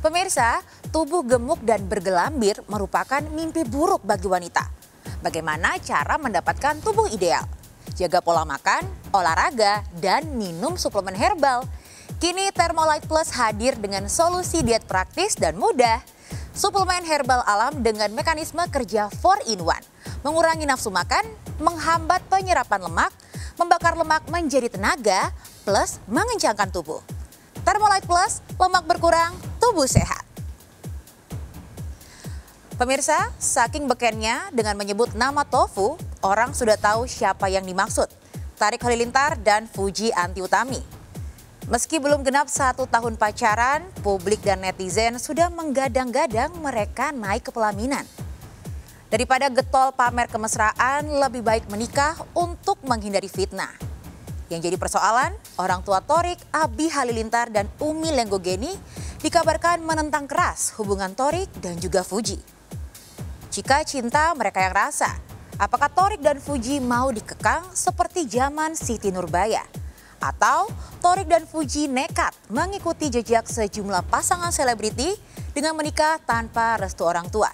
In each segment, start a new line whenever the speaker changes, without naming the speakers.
Pemirsa, tubuh gemuk dan bergelambir merupakan mimpi buruk bagi wanita. Bagaimana cara mendapatkan tubuh ideal? Jaga pola makan, olahraga, dan minum suplemen herbal. Kini Thermolite Plus hadir dengan solusi diet praktis dan mudah. Suplemen herbal alam dengan mekanisme kerja 4-in-1. Mengurangi nafsu makan, menghambat penyerapan lemak, membakar lemak menjadi tenaga, plus mengencangkan tubuh. Thermolite Plus, lemak berkurang, tubuh sehat. Pemirsa, saking bekennya dengan menyebut nama tofu, orang sudah tahu siapa yang dimaksud. Tariq Halilintar dan Fuji Anti Utami. Meski belum genap 1 tahun pacaran, publik dan netizen sudah menggadang-gadang mereka naik ke pelaminan. Daripada getol pamer kemesraan, lebih baik menikah untuk menghindari fitnah. Yang jadi persoalan, orang tua Tariq, Abi Halilintar dan Umi Lenggogeni dikabarkan menentang keras hubungan Tariq dan juga Fuji. Jika cinta mereka yang rasa, apakah Tariq dan Fuji mau dikekang seperti zaman Siti Nurbaya? Atau Tariq dan Fuji nekat mengikuti jejak sejumlah pasangan selebriti dengan menikah tanpa restu orang tua?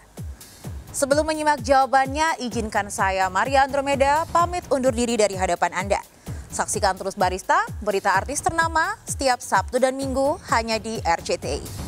Sebelum menyimak jawabannya, izinkan saya Maria Andromeda pamit undur diri dari hadapan Anda. Saksikan terus Barista, berita artis ternama setiap Sabtu dan Minggu hanya di RCTI.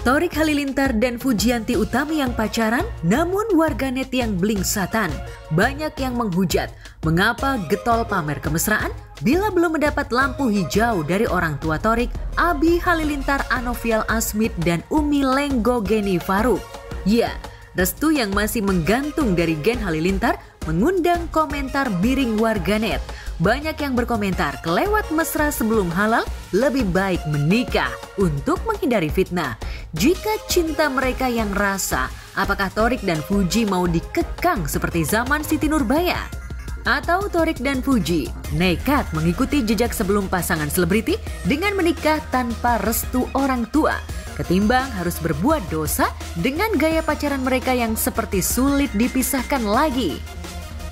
Tariq Halilintar dan Fujianti Utami yang pacaran, namun warganet yang blingsatan. Banyak yang menghujat, mengapa getol pamer kemesraan bila belum mendapat lampu hijau dari orang tua Tariq, Abi Halilintar, Anovial Asmit, dan Umi Lenggogeni Faruk. Ya, restu yang masih menggantung dari Gen Halilintar mengundang komentar miring warganet. Banyak yang berkomentar, kelewat mesra sebelum halal, lebih baik menikah untuk menghindari fitnah. Jika cinta mereka yang rasa, apakah Tariq dan Fuji mau dikekang seperti zaman Siti Nurbaya? Atau Tariq dan Fuji nekat mengikuti jejak sebelum pasangan selebriti dengan menikah tanpa restu orang tua, ketimbang harus berbuat dosa dengan gaya pacaran mereka yang seperti sulit dipisahkan lagi?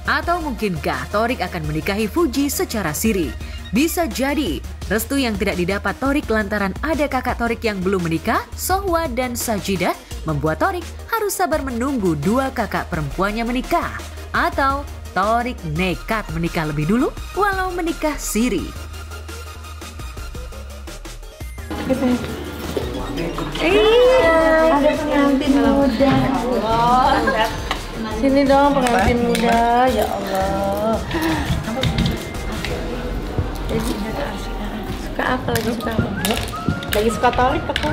Atau mungkinkah Tariq akan menikahi Fuji secara siri? Bisa jadi, restu yang tidak didapat Tariq lantaran ada kakak Tariq yang belum menikah, Sohwa dan Sajidah, membuat Tariq harus sabar menunggu 2 kakak perempuannya menikah. Atau Tariq nekat menikah lebih dulu walau menikah siri.
Ada pengantin muda. Sini dong pengantin muda, ya Allah. Suka apa lagi suka? Lagi suka Tariq aku.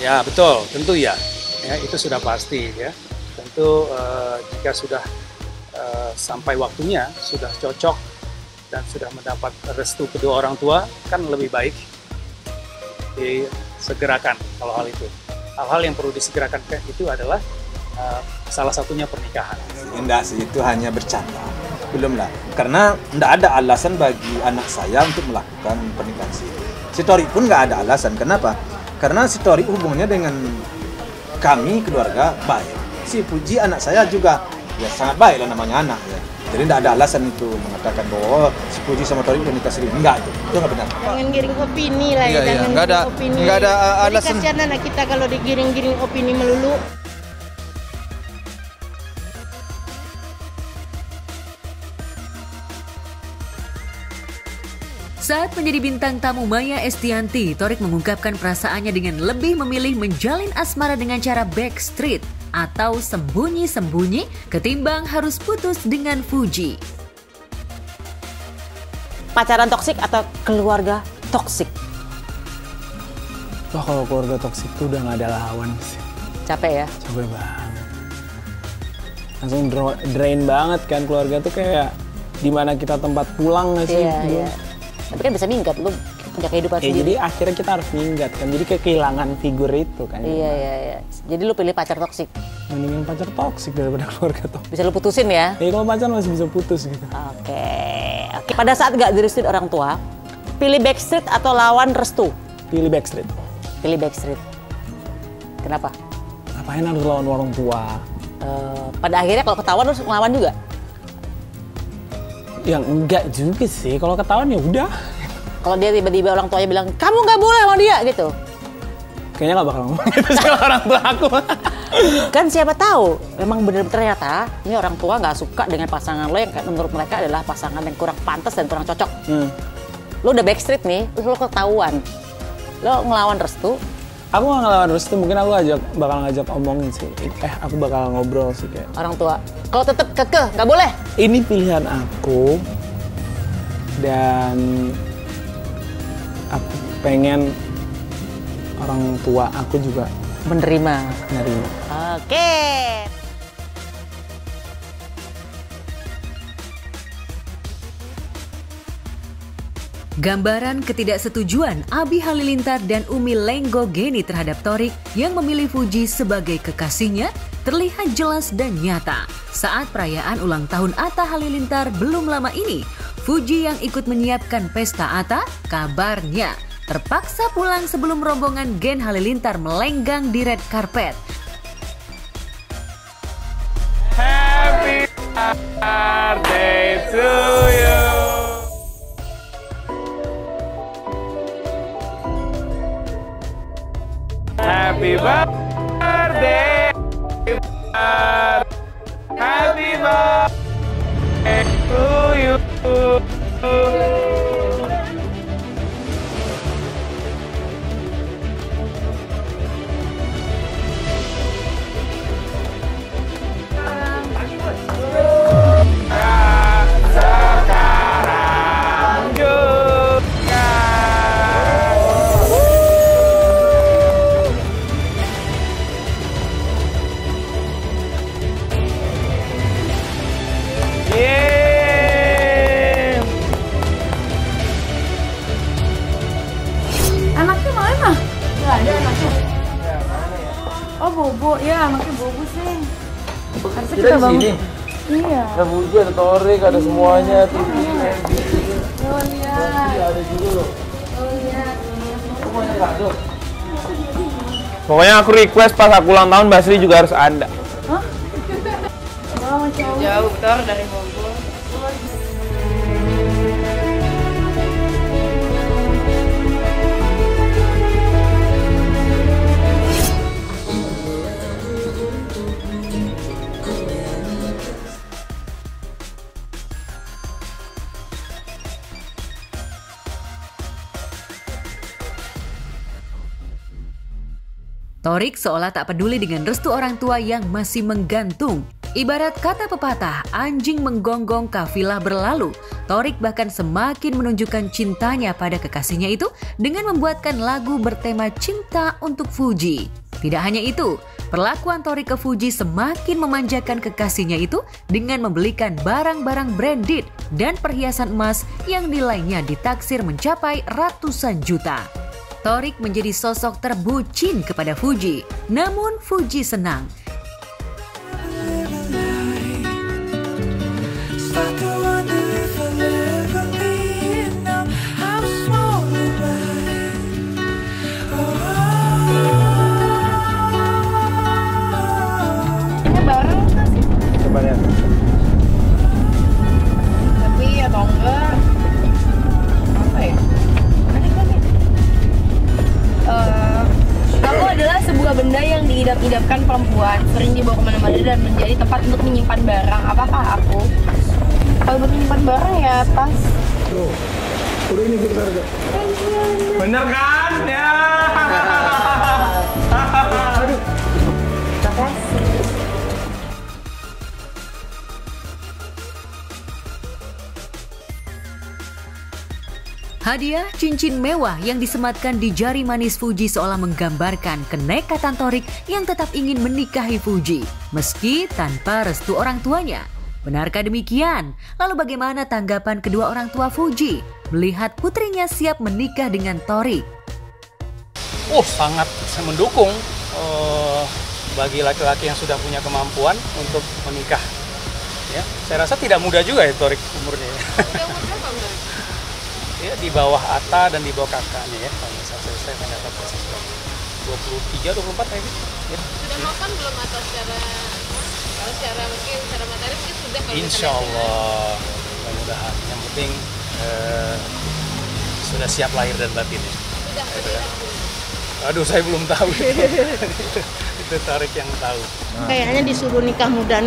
Ya betul, tentu ya. Ya itu sudah pasti ya. Tentu jika sudah sampai waktunya, sudah cocok dan sudah mendapat restu kedua orang tua, kan lebih baik disegerakan kalau hal itu. Hal-hal yang perlu disegerakan itu adalah salah satunya pernikahan.
Enggak sih, itu hanya bercanda. Belum lah, karena enggak ada alasan bagi anak saya untuk melakukan pernikahan siri. Si Tariq pun enggak ada alasan. Kenapa? Karena si Tariq hubungannya dengan kami keluarga baik. Si Fuji anak saya juga ya sangat baik lah, namanya anak ya. Jadi tidak ada alasan itu mengatakan bahwa si Fuji sama Tariq udah nikah siri. Enggak, itu nggak benar.
Jangan giring opini lah ya, jangan
nggak ada,
opini.
Nggak ada alasan.
Jadi kasihan anak kita kalau digiring-giring opini melulu.
Saat menjadi bintang tamu Maya Estianty, Tariq mengungkapkan perasaannya dengan lebih memilih menjalin asmara dengan cara backstreet atau sembunyi-sembunyi ketimbang harus putus dengan Fuji.
Pacaran toksik atau keluarga toksik?
Wah, kalau keluarga toksik itu udah gak ada lawan sih.
Capek ya?
Capek banget. Langsung drain banget kan, keluarga tuh kayak dimana kita tempat pulang gak sih?
Iya. Tapi kan bisa minggat, lu punya kehidupan sendiri.
Jadi akhirnya kita harus minggat kan, jadi kehilangan figur itu kan.
Iya. Jadi lu pilih pacar toksik?
Mendingan pacar toksik daripada keluarga toksik.
Bisa lu putusin ya?
Iya, kalau pacar masih bisa putus gitu.
Oke. Pada saat gak direstuin orang tua, pilih backstreet atau lawan restu?
Pilih backstreet.
Pilih backstreet. Kenapa?
Ngapain harus lawan orang tua?
Pada akhirnya kalau ketahuan harus ngelawan juga.
Yang enggak juga sih. Kalau ketahuan ya udah.
Kalau dia tiba-tiba orang tuanya bilang, kamu nggak boleh sama dia gitu.
Kayaknya nggak bakal ngomong gitu sama orang tua aku.
Kan siapa tahu, memang benar ternyata ini orang tua nggak suka dengan pasangan lo yang menurut mereka adalah pasangan yang kurang pantas dan kurang cocok. Lo udah backstreet nih, terus lo ketahuan. Lo ngelawan restu.
Aku nggak ngelawan restu, mungkin aku bakal ngajak omongin sih. Aku bakal ngobrol sih kayak.
Orang tua, kalau tetap kekeh, nggak boleh.
Ini pilihan aku dan aku pengen orang tua aku juga
menerima. Oke.
Gambaran ketidaksetujuan Abi Halilintar dan Umi Lenggogeni terhadap Thorik yang memilih Fuji sebagai kekasihnya terlihat jelas dan nyata. Saat perayaan ulang tahun Atta Halilintar belum lama ini, Fuji yang ikut menyiapkan pesta Atta kabarnya terpaksa pulang sebelum rombongan Gen Halilintar melenggang di red carpet.
Happy birthday to you. Happy birthday. Happy birthday to you.
Anaknya mana? Nggak ada anaknya. Oh Bobo, ya anaknya Bobo sih. Harusnya kita bangun. Iya.
Ada Fuji, ada Thorik, ada semuanya. TV, MB.
Oh iya.
Ada juga loh.
Oh iya.
Semuanya kado.
Pokoknya aku request pas aku ulang tahun Basri juga harus ada.
Hah? Wah, Masya Allah. Jauh, Tor, dari Bogor.
Thorik seolah tak peduli dengan restu orang tua yang masih menggantung. Ibarat kata pepatah, anjing menggonggong kafilah berlalu. Thorik bahkan semakin menunjukkan cintanya pada kekasihnya itu dengan membuatkan lagu bertema cinta untuk Fuji. Tidak hanya itu, perlakuan Thorik ke Fuji semakin memanjakan kekasihnya itu dengan membelikan barang-barang branded dan perhiasan emas yang nilainya ditaksir mencapai ratusan juta. Thorik menjadi sosok terbucin kepada Fuji, namun Fuji senang.
Ini bareng nggak sih?
Coba lihat.
Tapi atau enggak? Apa ya? Kamu adalah sebuah benda yang diidap-idapkan perempuan, sering dibawa kemana-mana dan menjadi tempat untuk menyimpan barang. Apakah aku? Kalau buat menyimpan barang ya tas.
Udah ini kita harga.
Bener kan? Ya.
Aduh.
Makasih.
Hadiah cincin mewah yang disematkan di jari manis Fuji seolah menggambarkan kenekatan Thorik yang tetap ingin menikahi Fuji, meski tanpa restu orang tuanya. Benarkah demikian? Lalu bagaimana tanggapan kedua orang tua Fuji melihat putrinya siap menikah dengan Thorik?
Sangat mendukung bagi laki-laki yang sudah punya kemampuan untuk menikah. Ya, saya rasa tidak mudah juga ya Thorik umurnya. Ya, di bawah Atta dan di bawah kakaknya ya, kalau saya mendapat sesuatu. 23, 24 kayak gitu. Ya.
Sudah makan belum atau secara mungkin secara materi mungkin sudah kalau
Insya Allah, mudah-mudahan. Yang penting sudah siap lahir dan batin ya.
sudah
Aduh, saya belum tahu. Itu Torik yang tahu.
Kayaknya disuruh nikah muda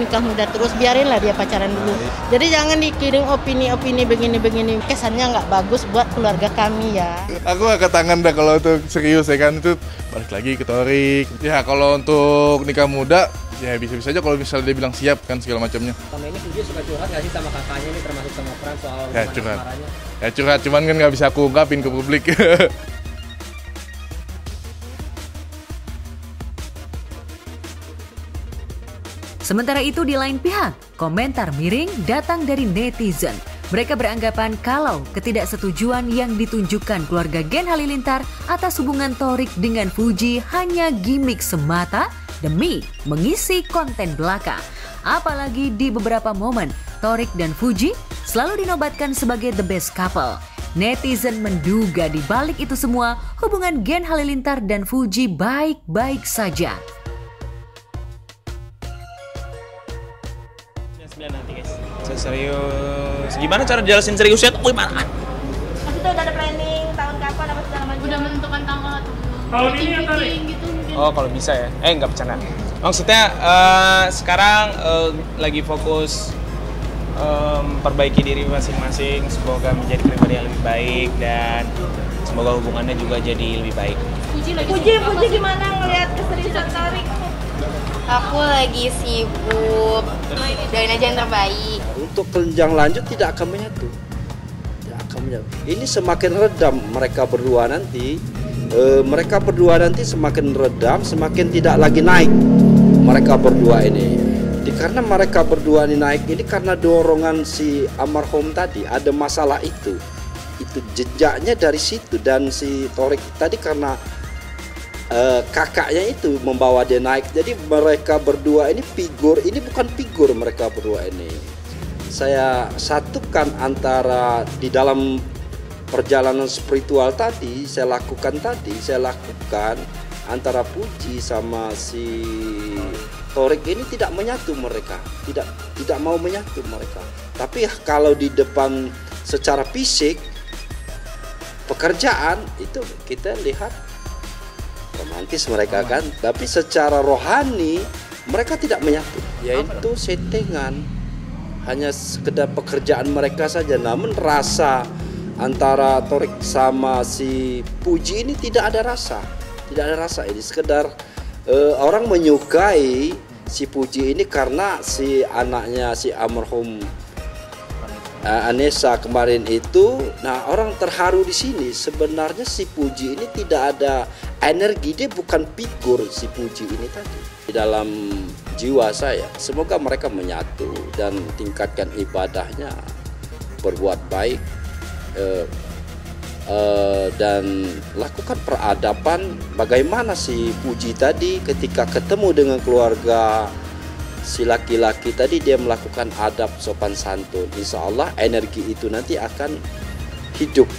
terus, biarinlah dia pacaran dulu. Jadi jangan dikirim opini-opini begini-begini. Kesannya nggak bagus buat keluarga kami ya.
Aku angkat tangan dah kalau untuk serius ya kan, itu balik lagi ke Torik. Ya kalau untuk nikah muda ya bisa-bisa aja kalau misalnya dia bilang siap kan segala macamnya.
Selama ini Fuji suka curhat nggak sih sama kakaknya nih, termasuk sama Fran soal
ya curhat. Ya curhat, cuman kan nggak bisa aku ungkapin ke publik.
Sementara itu di lain pihak, komentar miring datang dari netizen. Mereka beranggapan kalau ketidaksetujuan yang ditunjukkan keluarga Gen Halilintar atas hubungan Torik dengan Fuji hanya gimmick semata demi mengisi konten belaka. Apalagi di beberapa momen, Torik dan Fuji selalu dinobatkan sebagai the best couple. Netizen menduga di balik itu semua, hubungan Gen Halilintar dan Fuji baik-baik saja.
Nanti guys. Serius. Gimana cara jelasin seriusnya tuh gimana?
Maksudnya udah ada planning tahun kapan apa segala macam?
udah menentukan tanggal atau belum?
Tahun ini ya Torik?
Gitu mungkin.
Oh kalau bisa ya. Nggak bercanda. Maksudnya sekarang lagi fokus perbaiki diri masing-masing. Semoga menjadi pribadi yang lebih baik dan semoga hubungannya juga jadi lebih baik.
Puji gimana ngelihat keseriusan Torik?
Aku lagi sibuk, doain aja yang terbaik.
Untuk kelenjang lanjut tidak akan menyatu. Ini semakin redam mereka berdua nanti. Mereka berdua nanti semakin redam, semakin tidak lagi naik. Mereka berdua ini. Karena mereka berdua ini naik ini karena dorongan si almarhum tadi. Ada masalah itu. Itu jejaknya dari situ. Dan si Torik tadi karena kakaknya itu membawa dia naik. Jadi mereka berdua ini figur, ini bukan figur mereka berdua ini. Saya satukan antara di dalam perjalanan spiritual tadi saya lakukan antara Puji sama si Torik ini tidak menyatu mereka, tidak mau menyatu mereka. Tapi kalau di depan secara fisik pekerjaan itu kita lihat romantis mereka kan, tapi secara rohani mereka tidak menyatu, yaitu settingan, hanya sekedar pekerjaan mereka saja. Namun rasa antara Torik sama si Puji ini tidak ada rasa ini sekedar orang menyukai si Puji ini karena si anaknya si almarhum Anessa kemarin itu. Nah, orang terharu di sini. Sebenarnya si Puji ini tidak ada energi, dia bukan figur si Puji ini tadi. Di dalam jiwa saya, semoga mereka menyatu dan tingkatkan ibadahnya, berbuat baik dan lakukan peradaban. Bagaimana si Puji tadi ketika ketemu dengan keluarga si laki-laki tadi, dia melakukan adab sopan santun. Insya Allah energi itu nanti akan hidup